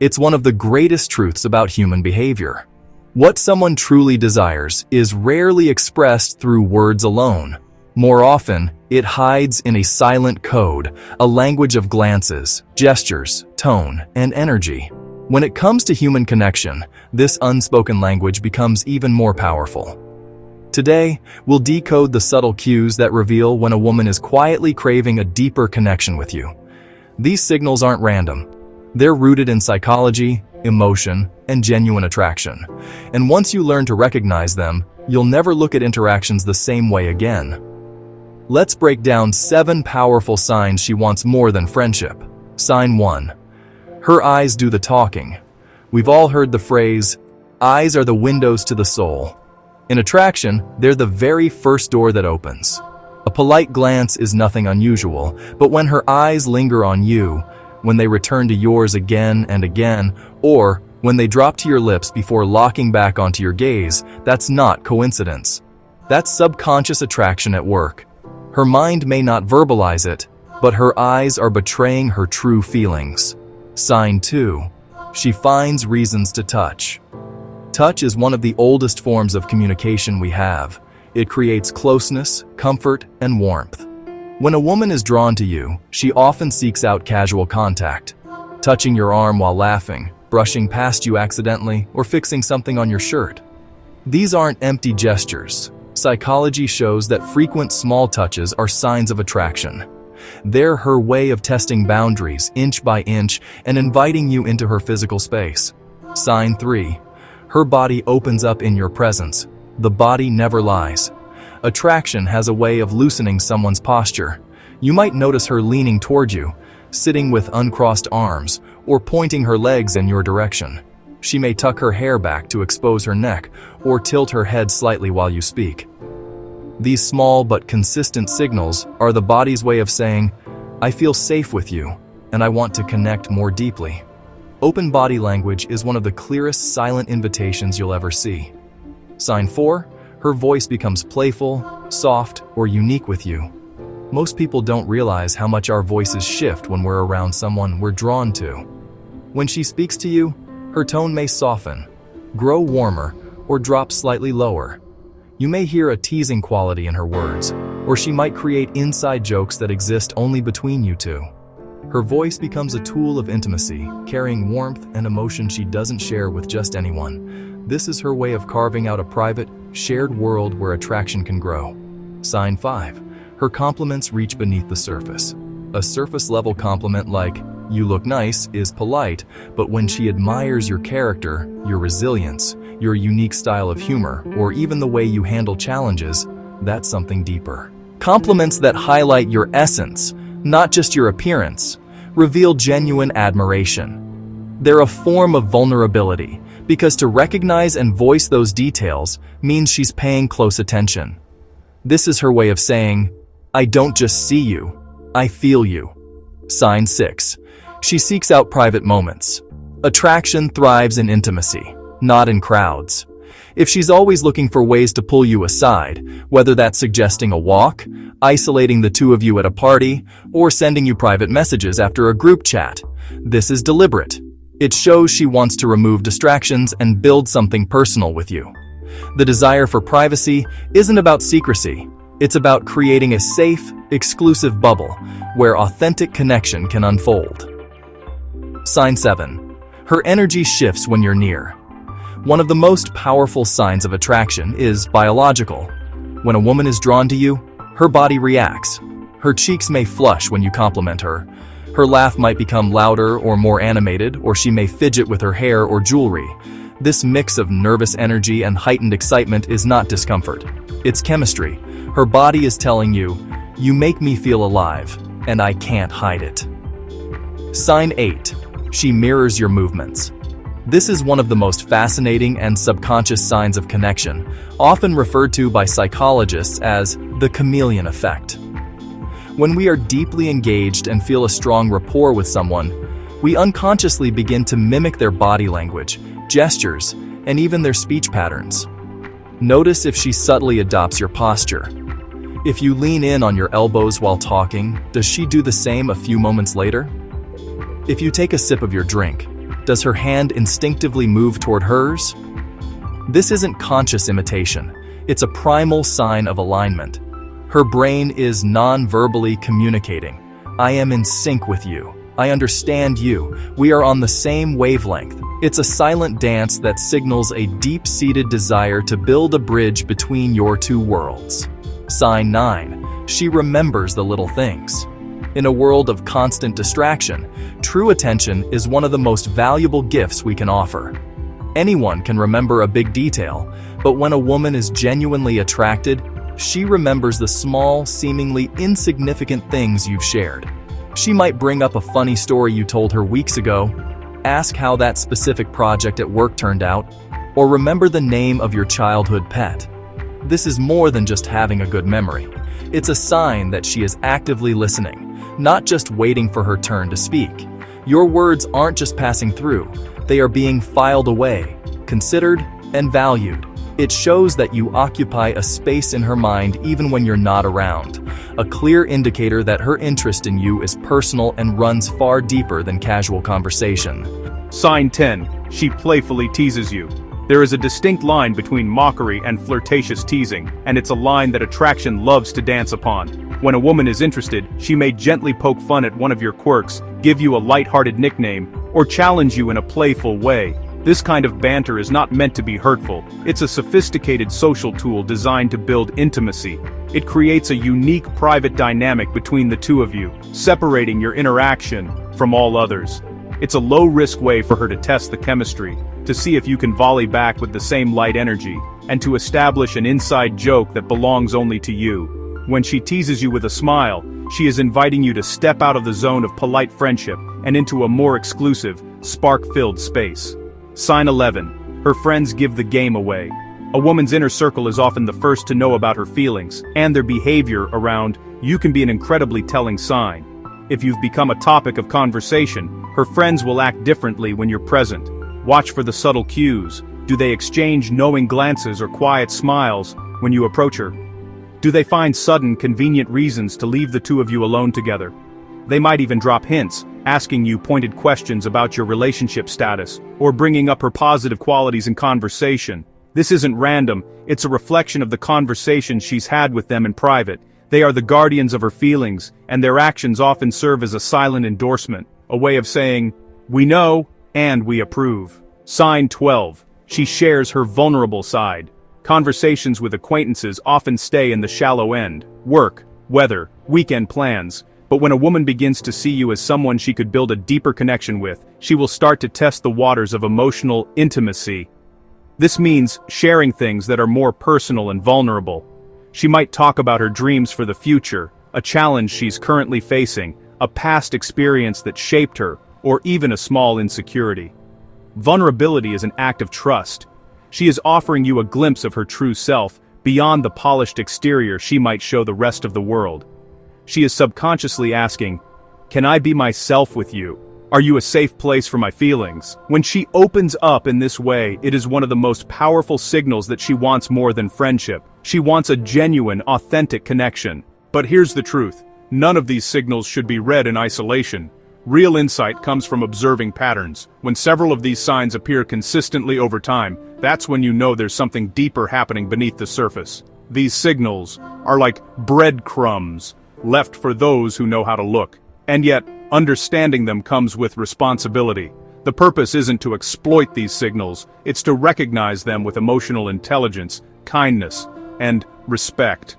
It's one of the greatest truths about human behavior. What someone truly desires is rarely expressed through words alone. More often, it hides in a silent code, a language of glances, gestures, tone, and energy. When it comes to human connection, this unspoken language becomes even more powerful. Today, we'll decode the subtle cues that reveal when a woman is quietly craving a deeper connection with you. These signals aren't random. They're rooted in psychology, emotion, and genuine attraction. And once you learn to recognize them, you'll never look at interactions the same way again. Let's break down 7 powerful signs she wants more than friendship. Sign 1. Her eyes do the talking. We've all heard the phrase, eyes are the windows to the soul. In attraction, they're the very first door that opens. A polite glance is nothing unusual, but when her eyes linger on you, when they return to yours again and again, or when they drop to your lips before locking back onto your gaze, that's not coincidence. That's subconscious attraction at work. Her mind may not verbalize it, but her eyes are betraying her true feelings. Sign 2. She finds reasons to touch. Touch is one of the oldest forms of communication we have. It creates closeness, comfort, and warmth. When a woman is drawn to you, she often seeks out casual contact, touching your arm while laughing, brushing past you accidentally, or fixing something on your shirt. These aren't empty gestures. Psychology shows that frequent small touches are signs of attraction. They're her way of testing boundaries inch by inch and inviting you into her physical space. Sign 3. Her body opens up in your presence. The body never lies. Attraction has a way of loosening someone's posture. You might notice her leaning toward you, sitting with uncrossed arms, or pointing her legs in your direction. She may tuck her hair back to expose her neck, or tilt her head slightly while you speak. These small but consistent signals are the body's way of saying, I feel safe with you, and I want to connect more deeply. Open body language is one of the clearest silent invitations you'll ever see. Sign 4. Her voice becomes playful, soft, or unique with you. Most people don't realize how much our voices shift when we're around someone we're drawn to. When she speaks to you, her tone may soften, grow warmer, or drop slightly lower. You may hear a teasing quality in her words, or she might create inside jokes that exist only between you two. Her voice becomes a tool of intimacy, carrying warmth and emotion she doesn't share with just anyone. This is her way of carving out a private, shared world where attraction can grow. Sign 5. Her compliments reach beneath the surface. A surface-level compliment like, you look nice, is polite, but when she admires your character, your resilience, your unique style of humor, or even the way you handle challenges, that's something deeper. Compliments that highlight your essence, not just your appearance, reveal genuine admiration. They're a form of vulnerability, because to recognize and voice those details means she's paying close attention. This is her way of saying, I don't just see you, I feel you. Sign 6. She seeks out private moments. Attraction thrives in intimacy, not in crowds. If she's always looking for ways to pull you aside, whether that's suggesting a walk, isolating the two of you at a party, or sending you private messages after a group chat, this is deliberate. It shows she wants to remove distractions and build something personal with you. The desire for privacy isn't about secrecy. It's about creating a safe, exclusive bubble where authentic connection can unfold. Sign 7. Her energy shifts when you're near. One of the most powerful signs of attraction is biological. When a woman is drawn to you, her body reacts. Her cheeks may flush when you compliment her. Her laugh might become louder or more animated, or she may fidget with her hair or jewelry. This mix of nervous energy and heightened excitement is not discomfort. It's chemistry. Her body is telling you, you make me feel alive, and I can't hide it. Sign 8. She mirrors your movements. This is one of the most fascinating and subconscious signs of connection, often referred to by psychologists as the chameleon effect. When we are deeply engaged and feel a strong rapport with someone, we unconsciously begin to mimic their body language, gestures, and even their speech patterns. Notice if she subtly adopts your posture. If you lean in on your elbows while talking, does she do the same a few moments later? If you take a sip of your drink, Does her hand instinctively move toward hers? This isn't conscious imitation. It's a primal sign of alignment. Her brain is non-verbally communicating. I am in sync with you. I understand you. We are on the same wavelength. It's a silent dance that signals a deep-seated desire to build a bridge between your two worlds. Sign 9. She remembers the little things. In a world of constant distraction, true attention is one of the most valuable gifts we can offer. Anyone can remember a big detail, but when a woman is genuinely attracted, she remembers the small, seemingly insignificant things you've shared. She might bring up a funny story you told her weeks ago, ask how that specific project at work turned out, or remember the name of your childhood pet. This is more than just having a good memory. It's a sign that she is actively listening, not just waiting for her turn to speak. Your words aren't just passing through, they are being filed away, considered, and valued. It shows that you occupy a space in her mind even when you're not around, a clear indicator that her interest in you is personal and runs far deeper than casual conversation. Sign 10. She playfully teases you. There is a distinct line between mockery and flirtatious teasing, and it's a line that attraction loves to dance upon. When a woman is interested, she may gently poke fun at one of your quirks, give you a light-hearted nickname, or challenge you in a playful way. This kind of banter is not meant to be hurtful. It's a sophisticated social tool designed to build intimacy. It creates a unique private dynamic between the two of you, separating your interaction from all others. It's a low-risk way for her to test the chemistry, to see if you can volley back with the same light energy, and to establish an inside joke that belongs only to you. When she teases you with a smile, she is inviting you to step out of the zone of polite friendship and into a more exclusive, spark-filled space. Sign 11. Her friends give the game away. A woman's inner circle is often the first to know about her feelings, and their behavior around you can be an incredibly telling sign. If you've become a topic of conversation, her friends will act differently when you're present. Watch for the subtle cues. Do they exchange knowing glances or quiet smiles when you approach her? Do they find sudden, convenient reasons to leave the two of you alone together? They might even drop hints, asking you pointed questions about your relationship status, or bringing up her positive qualities in conversation. This isn't random, it's a reflection of the conversation she's had with them in private. They are the guardians of her feelings, and their actions often serve as a silent endorsement, a way of saying, "We know, and we approve." Sign 12. She shares her vulnerable side. Conversations with acquaintances often stay in the shallow end, work, weather, weekend plans. But when a woman begins to see you as someone she could build a deeper connection with, she will start to test the waters of emotional intimacy. This means sharing things that are more personal and vulnerable. She might talk about her dreams for the future, a challenge she's currently facing, a past experience that shaped her, or even a small insecurity. Vulnerability is an act of trust. She is offering you a glimpse of her true self, beyond the polished exterior she might show the rest of the world. She is subconsciously asking, "Can I be myself with you? Are you a safe place for my feelings?" When she opens up in this way, it is one of the most powerful signals that she wants more than friendship. She wants a genuine, authentic connection. But here's the truth. None of these signals should be read in isolation. Real insight comes from observing patterns. When several of these signs appear consistently over time, that's when you know there's something deeper happening beneath the surface. These signals are like breadcrumbs, left for those who know how to look. And yet, understanding them comes with responsibility. The purpose isn't to exploit these signals, it's to recognize them with emotional intelligence, kindness, and respect.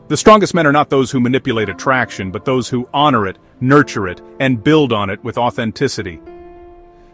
The strongest men are not those who manipulate attraction, but those who honor it, nurture it, and build on it with authenticity.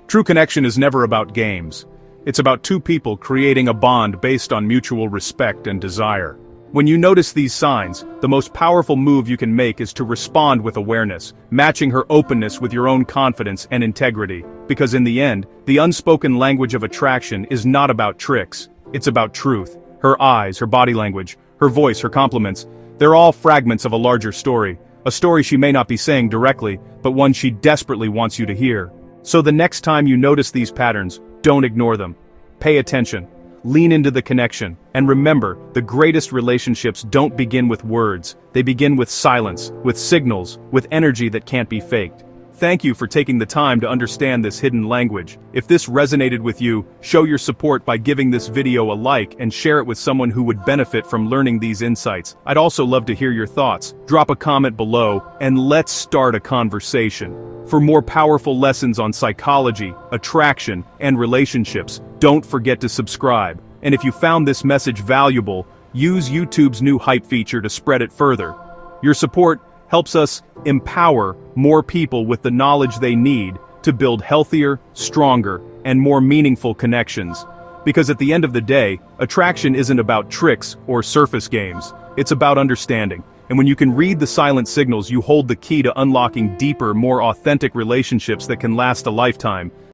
True connection is never about games. It's about two people creating a bond based on mutual respect and desire. When you notice these signs, the most powerful move you can make is to respond with awareness, matching her openness with your own confidence and integrity. Because in the end, the unspoken language of attraction is not about tricks, it's about truth. Her eyes, her body language, her voice, her compliments, they're all fragments of a larger story. A story she may not be saying directly, but one she desperately wants you to hear. So the next time you notice these patterns, don't ignore them. Pay attention. Lean into the connection, and remember, the greatest relationships don't begin with words, they begin with silence, with signals, with energy that can't be faked. Thank you for taking the time to understand this hidden language. If this resonated with you, show your support by giving this video a like and share it with someone who would benefit from learning these insights. I'd also love to hear your thoughts. Drop a comment below, and let's start a conversation. For more powerful lessons on psychology, attraction, and relationships, don't forget to subscribe. And if you found this message valuable, use YouTube's new hype feature to spread it further. Your support helps us empower more people with the knowledge they need to build healthier, stronger, and more meaningful connections. Because at the end of the day, attraction isn't about tricks or surface games. It's about understanding. And when you can read the silent signals, you hold the key to unlocking deeper, more authentic relationships that can last a lifetime.